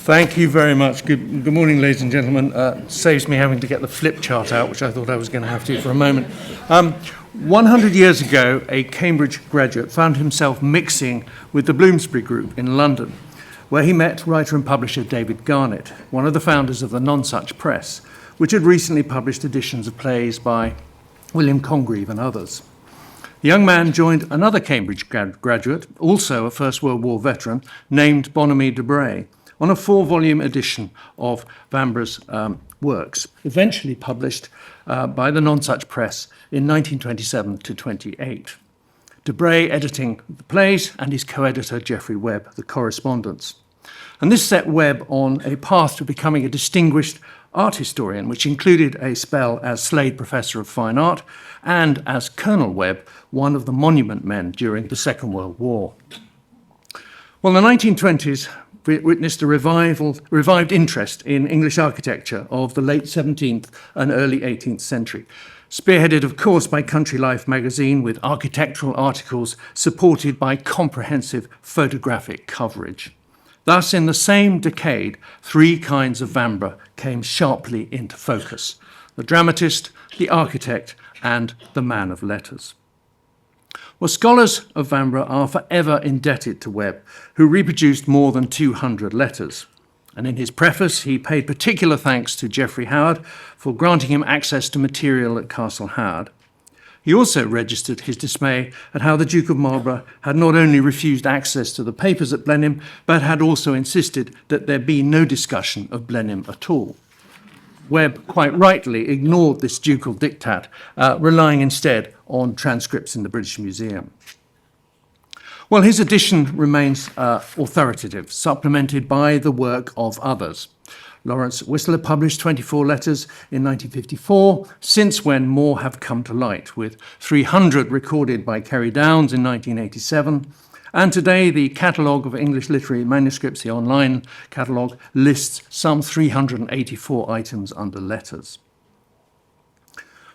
Thank you very much. Good morning, ladies and gentlemen. Saves me having to get the flip chart out, which I thought I was going to have to for a moment. 100 years ago, a Cambridge graduate found himself mixing with the Bloomsbury Group in London, where he met writer and publisher David Garnett, one of the founders of the Nonsuch Press, which had recently published editions of plays by William Congreve and others. The young man joined another Cambridge graduate, also a First World War veteran, named Bonamy de Bray, on a 4-volume edition of Vanbrugh's works, eventually published by the Nonsuch Press in 1927 to 28. De Bray editing the plays and his co-editor Geoffrey Webb the correspondence. And this set Webb on a path to becoming a distinguished art historian, which included a spell as Slade Professor of Fine Art and as Colonel Webb, one of the monument men during the Second World War. Well, the 1920s witnessed a revived interest in English architecture of the late 17th and early 18th century, spearheaded, of course, by Country Life magazine with architectural articles supported by comprehensive photographic coverage. Thus, in the same decade, 3 kinds of Vanbrugh came sharply into focus: the dramatist, the architect, and the man of letters. Well, scholars of Vanbrugh are forever indebted to Webb, who reproduced more than 200 letters. And in his preface, he paid particular thanks to Geoffrey Howard for granting him access to material at Castle Howard. He also registered his dismay at how the Duke of Marlborough had not only refused access to the papers at Blenheim, but had also insisted that there be no discussion of Blenheim at all. Webb quite rightly ignored this ducal diktat, relying instead on transcripts in the British Museum. Well, his edition remains authoritative, supplemented by the work of others. Lawrence Whistler published 24 letters in 1954, since when more have come to light, with 300 recorded by Kerry Downes in 1987. And today, the Catalogue of English Literary Manuscripts, the online catalogue, lists some 384 items under letters.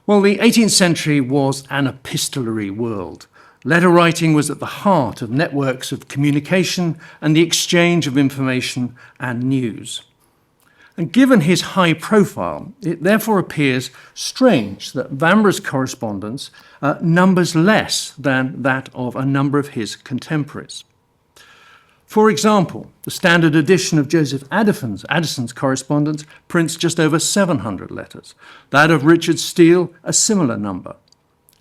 Well, the 18th century was an epistolary world. Letter writing was at the heart of networks of communication and the exchange of information and news. And given his high profile, it therefore appears strange that Vanbrugh's correspondence numbers less than that of a number of his contemporaries. For example, the standard edition of Joseph Addison's correspondence prints just over 700 letters. That of Richard Steele, a similar number.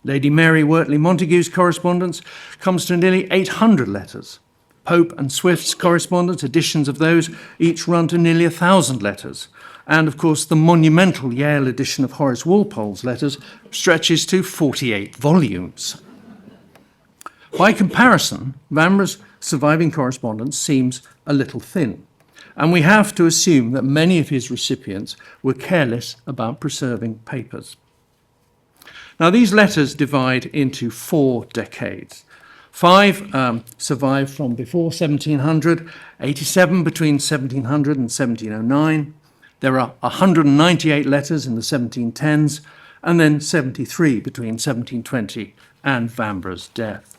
Lady Mary Wortley Montagu's correspondence comes to nearly 800 letters. Pope and Swift's correspondence, editions of those, each run to nearly 1,000 letters. And, of course, the monumental Yale edition of Horace Walpole's letters stretches to 48 volumes. By comparison, Vanbrugh's surviving correspondence seems a little thin, and we have to assume that many of his recipients were careless about preserving papers. Now, these letters divide into 4 decades. 5 survive from before 1700, 87 between 1700 and 1709. There are 198 letters in the 1710s, and then 73 between 1720 and Vanbrugh's death.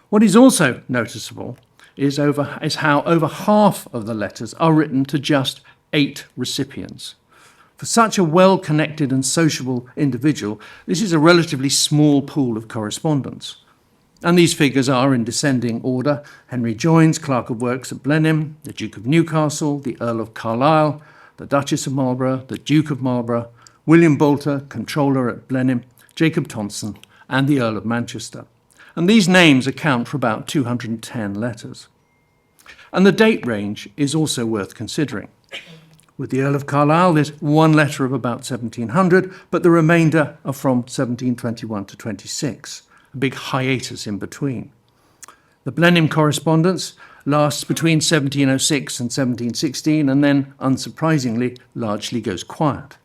What is also noticeable is how over half of the letters are written to just 8 recipients. For such a well-connected and sociable individual, this is a relatively small pool of correspondence. And these figures are, in descending order, Henry Joines, Clerk of Works at Blenheim, the Duke of Newcastle, the Earl of Carlisle, the Duchess of Marlborough, the Duke of Marlborough, William Boulter, Controller at Blenheim, Jacob Tonson, and the Earl of Manchester. And these names account for about 210 letters. And the date range is also worth considering. With the Earl of Carlisle, there's 1 letter of about 1700, but the remainder are from 1721 to 26. A big hiatus in between. The Blenheim correspondence lasts between 1706 and 1716, and then, unsurprisingly, largely goes quiet.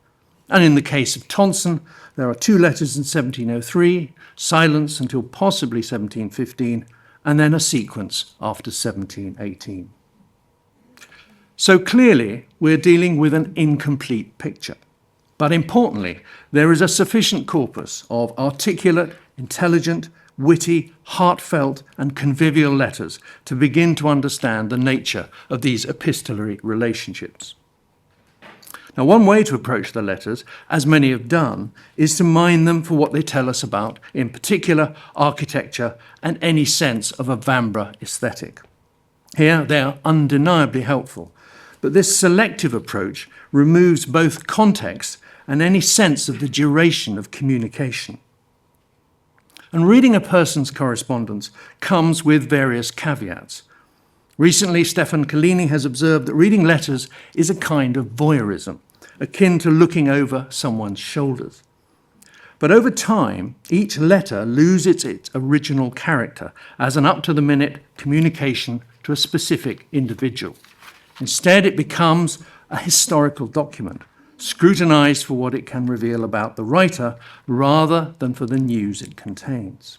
And in the case of Tonson, there are 2 letters in 1703, silence until possibly 1715, and then a sequence after 1718. So clearly, we're dealing with an incomplete picture. But importantly, there is a sufficient corpus of articulate, intelligent, witty, heartfelt, and convivial letters to begin to understand the nature of these epistolary relationships. Now, one way to approach the letters, as many have done, is to mine them for what they tell us about, in particular, architecture and any sense of a Vanbrugh aesthetic. Here, they are undeniably helpful, but this selective approach removes both context and any sense of the duration of communication. And reading a person's correspondence comes with various caveats. Recently, Stefan Collini has observed that reading letters is a kind of voyeurism, akin to looking over someone's shoulders. But over time, each letter loses its original character as an up-to-the-minute communication to a specific individual. Instead, it becomes a historical document, scrutinized for what it can reveal about the writer rather than for the news it contains.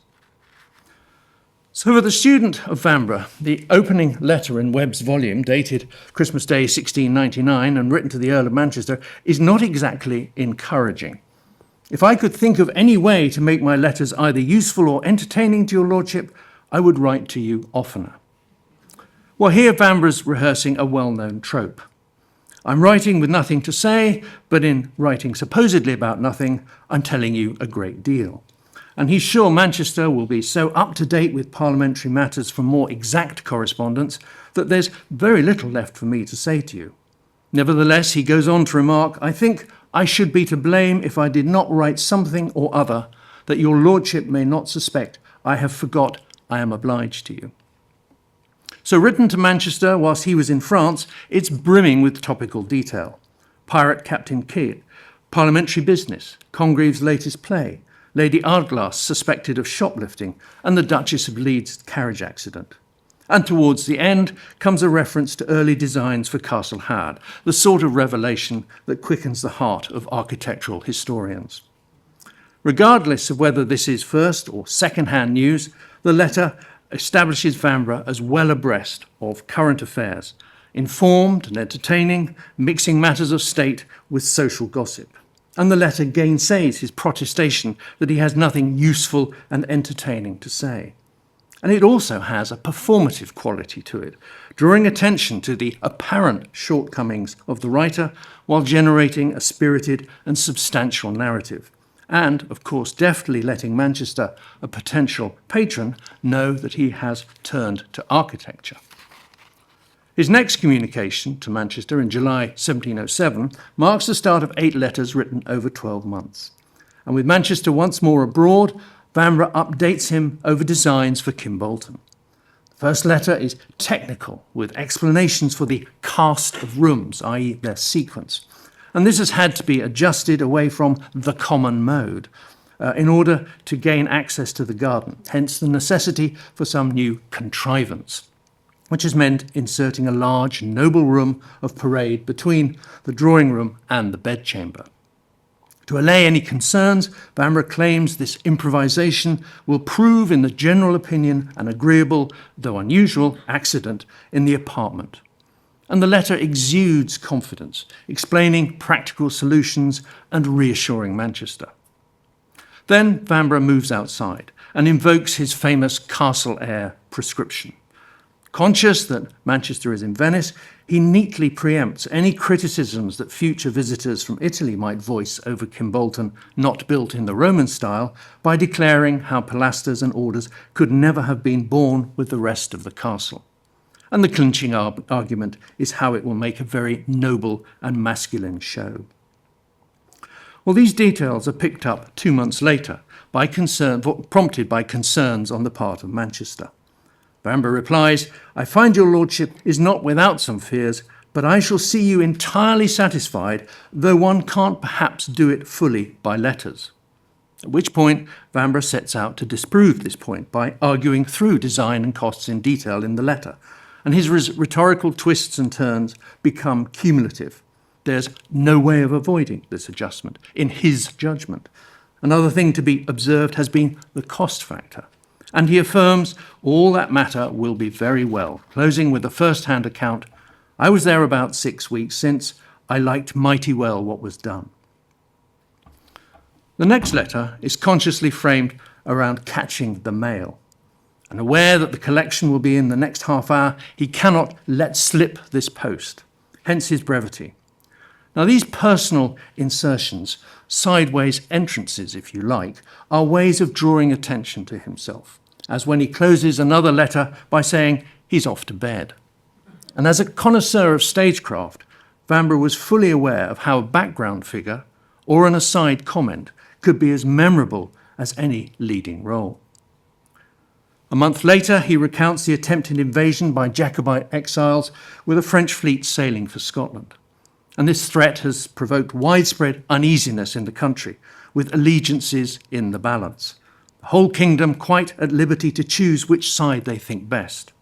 So for the student of Vanbrugh, the opening letter in Webb's volume, dated Christmas Day 1699 and written to the Earl of Manchester, is not exactly encouraging. If I could think of any way to make my letters either useful or entertaining to your lordship, I would write to you oftener. Well, here Vanbrugh's rehearsing a well-known trope. I'm writing with nothing to say, but in writing supposedly about nothing, I'm telling you a great deal. And he's sure Manchester will be so up-to-date with parliamentary matters from more exact correspondence that there's very little left for me to say to you. Nevertheless, he goes on to remark, I think I should be to blame if I did not write something or other that your lordship may not suspect I have forgot I am obliged to you. So written to Manchester whilst he was in France, it's brimming with topical detail. Pirate Captain Kidd, parliamentary business, Congreve's latest play, Lady Ardglass suspected of shoplifting, and the Duchess of Leeds carriage accident. And towards the end comes a reference to early designs for Castle Howard, the sort of revelation that quickens the heart of architectural historians. Regardless of whether this is first or second-hand news, the letter establishes Vanbrugh as well abreast of current affairs, informed and entertaining, mixing matters of state with social gossip. And the letter gainsays his protestation that he has nothing useful and entertaining to say. And it also has a performative quality to it, drawing attention to the apparent shortcomings of the writer while generating a spirited and substantial narrative. And, of course, deftly letting Manchester, a potential patron, know that he has turned to architecture. His next communication to Manchester in July 1707 marks the start of 8 letters written over 12 months. And with Manchester once more abroad, Vanbrugh updates him over designs for Kimbolton. The first letter is technical, with explanations for the cast of rooms, i.e. their sequence. And this has had to be adjusted away from the common mode in order to gain access to the garden, hence the necessity for some new contrivance, which has meant inserting a large, noble room of parade between the drawing room and the bedchamber. To allay any concerns, Vanbrugh claims this improvisation will prove in the general opinion an agreeable, though unusual, accident in the apartment. And the letter exudes confidence, explaining practical solutions and reassuring Manchester. Then Vanbrugh moves outside and invokes his famous castle air prescription. Conscious that Manchester is in Venice, he neatly preempts any criticisms that future visitors from Italy might voice over Kimbolton, not built in the Roman style, by declaring how pilasters and orders could never have been born with the rest of the castle. And the clinching argument is how it will make a very noble and masculine show. Well, these details are picked up 2 months later, prompted by concerns on the part of Manchester. Vanbrugh replies, I find your lordship is not without some fears, but I shall see you entirely satisfied, though one can't perhaps do it fully by letters. At which point, Vanbrugh sets out to disprove this point by arguing through design and costs in detail in the letter, and his rhetorical twists and turns become cumulative. There's no way of avoiding this adjustment, in his judgment. Another thing to be observed has been the cost factor. And he affirms all that matter will be very well, closing with a first-hand account. I was there about 6 weeks since. I liked mighty well what was done. The next letter is consciously framed around catching the mail. And aware that the collection will be in the next half hour, he cannot let slip this post, hence his brevity. Now, these personal insertions, sideways entrances, if you like, are ways of drawing attention to himself, as when he closes another letter by saying he's off to bed. And as a connoisseur of stagecraft, Vanbrugh was fully aware of how a background figure or an aside comment could be as memorable as any leading role. A month later, he recounts the attempted invasion by Jacobite exiles with a French fleet sailing for Scotland. And this threat has provoked widespread uneasiness in the country, with allegiances in the balance. The whole kingdom quite at liberty to choose which side they think best.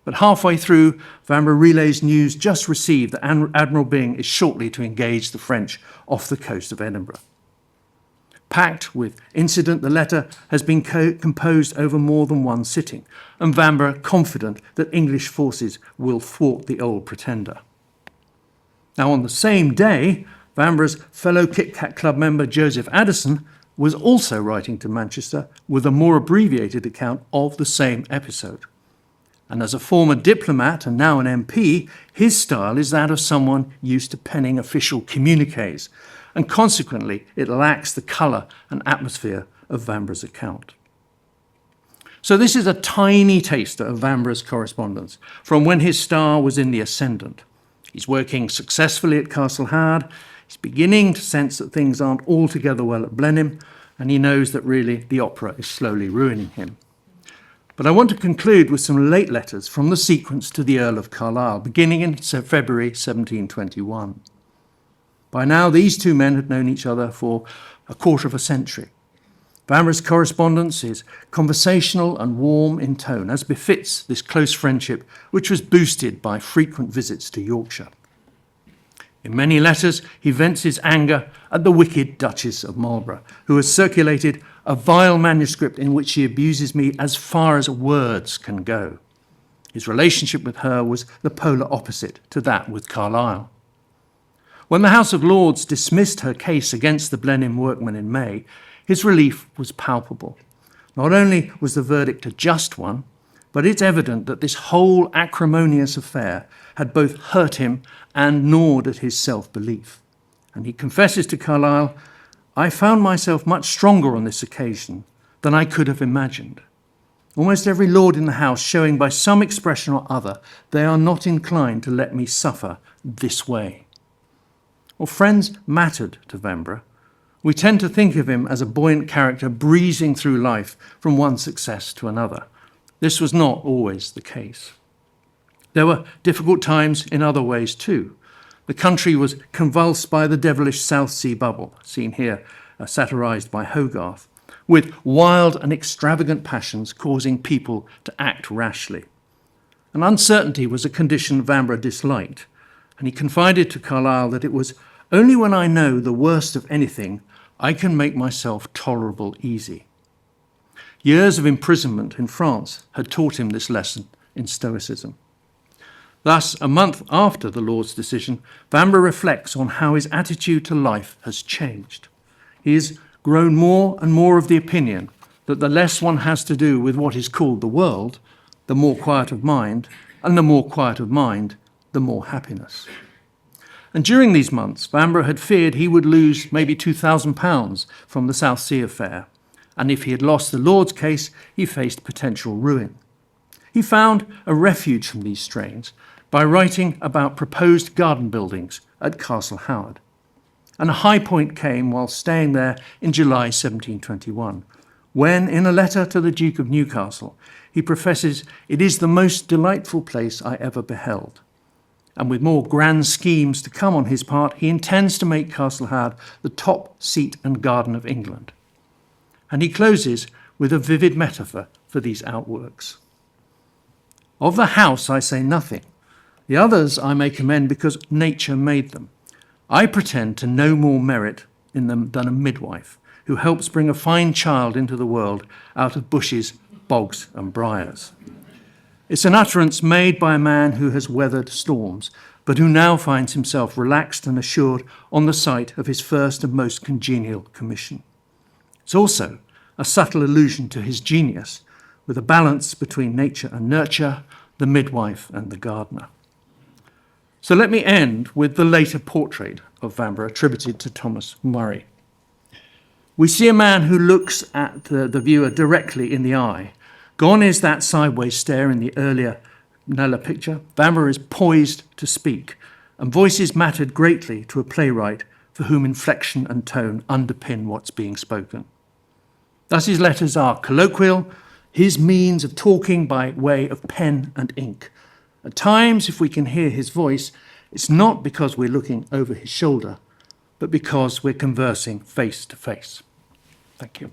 But halfway through, Vanbrugh relays news just received that Admiral Byng is shortly to engage the French off the coast of Edinburgh. Packed with incident, the letter has been composed over more than one sitting, and Vanbrugh confident that English forces will thwart the old pretender. Now, on the same day, Vanbrugh's fellow Kit Kat Club member Joseph Addison was also writing to Manchester with a more abbreviated account of the same episode. And as a former diplomat and now an MP, his style is that of someone used to penning official communiques, and consequently it lacks the colour and atmosphere of Vanbrugh's account. So this is a tiny taster of Vanbrugh's correspondence from when his star was in the ascendant. He's working successfully at Castle Howard, he's beginning to sense that things aren't altogether well at Blenheim, and he knows that really the opera is slowly ruining him. But I want to conclude with some late letters from the sequence to the Earl of Carlisle, beginning in February 1721. By now, these two men had known each other for a quarter of a century. Vanbrugh's correspondence is conversational and warm in tone, as befits this close friendship, which was boosted by frequent visits to Yorkshire. In many letters, he vents his anger at the wicked Duchess of Marlborough, who has circulated a vile manuscript in which she abuses me as far as words can go. His relationship with her was the polar opposite to that with Carlyle. When the House of Lords dismissed her case against the Blenheim workmen in May, his relief was palpable. Not only was the verdict a just one, but it's evident that this whole acrimonious affair had both hurt him and gnawed at his self-belief. And he confesses to Carlyle, "I found myself much stronger on this occasion than I could have imagined. Almost every lord in the House showing by some expression or other they are not inclined to let me suffer this way." Well, friends mattered to Vanbrugh. We tend to think of him as a buoyant character breezing through life from one success to another. This was not always the case. There were difficult times in other ways too. The country was convulsed by the devilish South Sea bubble, seen here satirised by Hogarth, with wild and extravagant passions causing people to act rashly. And uncertainty was a condition Vanbrugh disliked, and he confided to Carlyle that it was only when I know the worst of anything I can make myself tolerable easy. Years of imprisonment in France had taught him this lesson in Stoicism. Thus, a month after the Lord's decision, Vanbrugh reflects on how his attitude to life has changed. He has grown more and more of the opinion that the less one has to do with what is called the world, the more quiet of mind, and the more quiet of mind, the more happiness. And during these months, Vanbrugh had feared he would lose maybe £2,000 from the South Sea affair, and if he had lost the Lord's case, he faced potential ruin. He found a refuge from these strains by writing about proposed garden buildings at Castle Howard. And a high point came while staying there in July 1721, when, in a letter to the Duke of Newcastle, he professes, "It is the most delightful place I ever beheld." And with more grand schemes to come on his part, he intends to make Castle Howard the top seat and garden of England. And he closes with a vivid metaphor for these outworks. "Of the house I say nothing. The others I may commend because nature made them. I pretend to no more merit in them than a midwife who helps bring a fine child into the world out of bushes, bogs and briars. It's an utterance made by a man who has weathered storms, but who now finds himself relaxed and assured on the sight of his first and most congenial commission. It's also a subtle allusion to his genius, with a balance between nature and nurture, the midwife and the gardener. So let me end with the later portrait of Vanbrugh attributed to Thomas Murray. We see a man who looks at the viewer directly in the eye. Gone is that sideways stare in the earlier Kneller picture. Vanbrugh is poised to speak, and voices mattered greatly to a playwright for whom inflection and tone underpin what's being spoken. Thus his letters are colloquial, his means of talking by way of pen and ink. At times, if we can hear his voice, it's not because we're looking over his shoulder, but because we're conversing face to face. Thank you.